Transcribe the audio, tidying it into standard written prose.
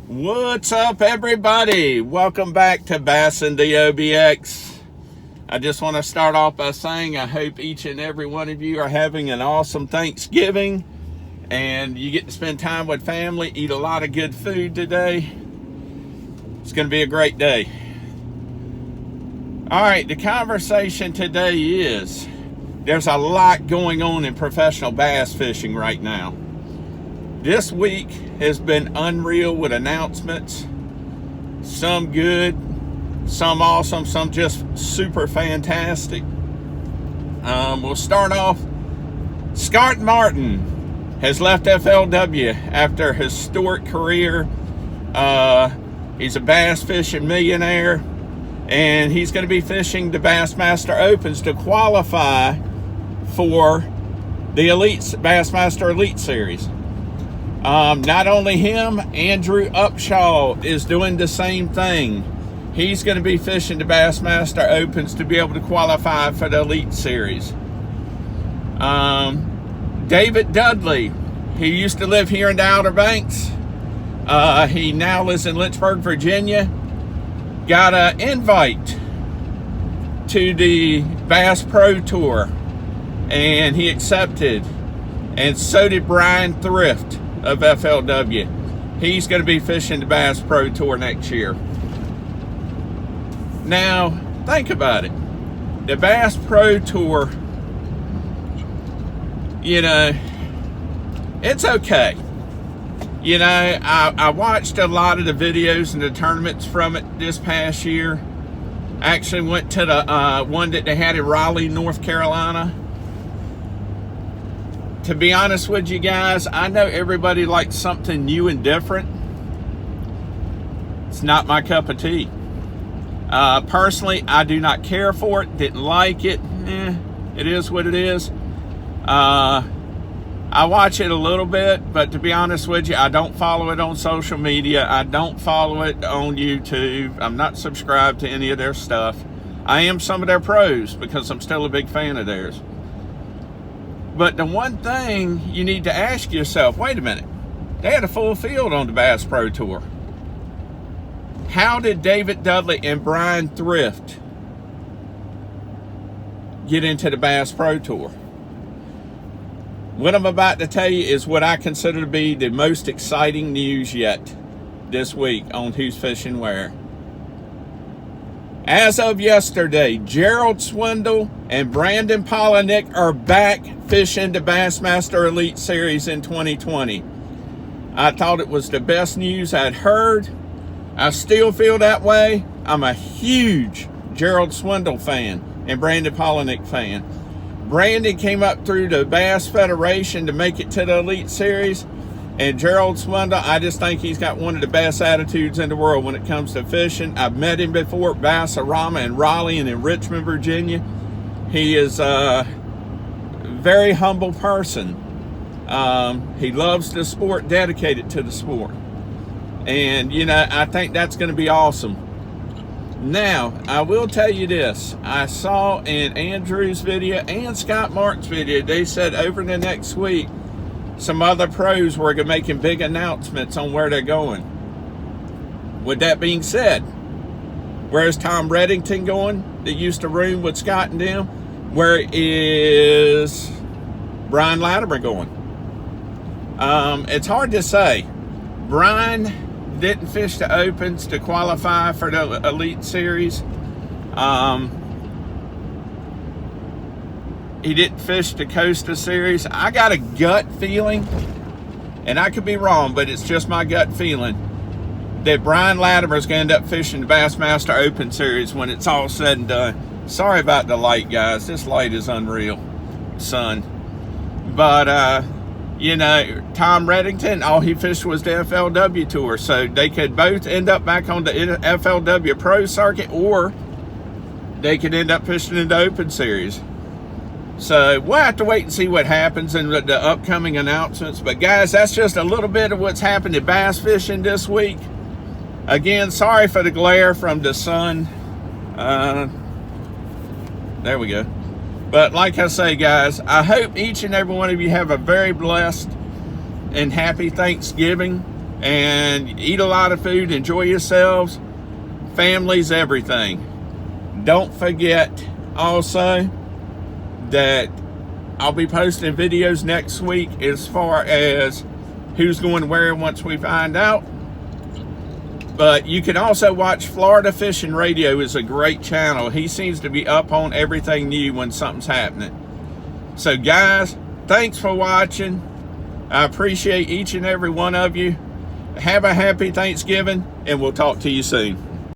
What's up, everybody? Welcome back to Bass and the OBX. I just want to start off by saying I hope each and every one of you are having an awesome Thanksgiving and you get to spend time with family, eat a lot of good food today. It's going to be a great day. All right, the conversation today is there's a lot going on in professional bass fishing right now. This week has been unreal with announcements. Some good, some awesome, some just super fantastic. We'll start off. Scott Martin has left FLW after a historic career. He's a bass fishing millionaire, and he's going to be fishing the Bassmaster Opens to qualify for the Bassmaster Elite Series. Not only him, Andrew Upshaw is doing the same thing. He's going to be fishing the Bassmaster Opens to be able to qualify for the Elite Series. David Dudley, he used to live here in the Outer Banks. He now lives in Lynchburg, Virginia. Got an invite to the Bass Pro Tour, and he accepted. And so did Brian Thrift of FLW. He's going to be fishing the Bass Pro Tour next year. Now, think about it. The Bass Pro Tour, you know, it's okay. You know, I watched a lot of the videos and the tournaments from it this past year. I actually went to the one that they had in Raleigh, North Carolina. To be honest with you guys, I know everybody likes something new and different. It's not my cup of tea. Personally, I do not care for it, didn't like it. It is what it is. I watch it a little bit, but to be honest with you, I don't follow it on social media. I don't follow it on YouTube. I'm not subscribed to any of their stuff. I am some of their pros because I'm still a big fan of theirs. But the one thing you need to ask yourself, wait a minute, they had a full field on the Bass Pro Tour. How did David Dudley and Brian Thrift get into the Bass Pro Tour? What I'm about to tell you is what I consider to be the most exciting news yet this week on Who's Fishing Where. As of yesterday, Gerald Swindle and Brandon Polinick are back fishing the Bassmaster Elite Series in 2020. I thought it was the best news I'd heard. I still feel that way. I'm a huge Gerald Swindle fan and Brandon Polinick fan. Brandon came up through the Bass Federation to make it to the Elite Series. And Gerald Swindle, I just think he's got one of the best attitudes in the world when it comes to fishing. I've met him before at Bass-A-Rama in Raleigh and in Richmond, Virginia. He is a very humble person. He loves the sport, dedicated to the sport. And, you know, I think that's going to be awesome. Now, I will tell you this. I saw in Andrew's video and Scott Martin's video, they said over the next week, some other pros were making big announcements on where they're going. With that being said, where's Tom Reddington going that used to room with Scott and them? Where is Brian Latimer going? It's hard to say. Brian didn't fish the Opens to qualify for the Elite Series. He didn't fish the Costa Series. I got a gut feeling, and I could be wrong, but it's just my gut feeling, that Brian Latimer is going to end up fishing the Bassmaster Open Series when it's all said and done. Sorry about the light, guys. This light is unreal, sun. But, you know, Tom Reddington, all he fished was the FLW Tour. So they could both end up back on the FLW Pro Circuit, or they could end up fishing in the Open Series. So we'll have to wait and see what happens in the upcoming announcements. But guys, that's just a little bit of what's happened to bass fishing this week. Again, sorry for the glare from the sun. There we go. But like I say, guys, I hope each and every one of you have a very blessed and happy Thanksgiving. and eat a lot of food, enjoy yourselves. Family's everything. Don't forget also that I'll be posting videos next week as far as who's going where once we find out. But you can also watch Florida Fishing Radio, is a great channel. He seems to be up on everything new when something's happening. So guys, thanks for watching. I appreciate each and every one of you. Have a happy Thanksgiving, and we'll talk to you soon.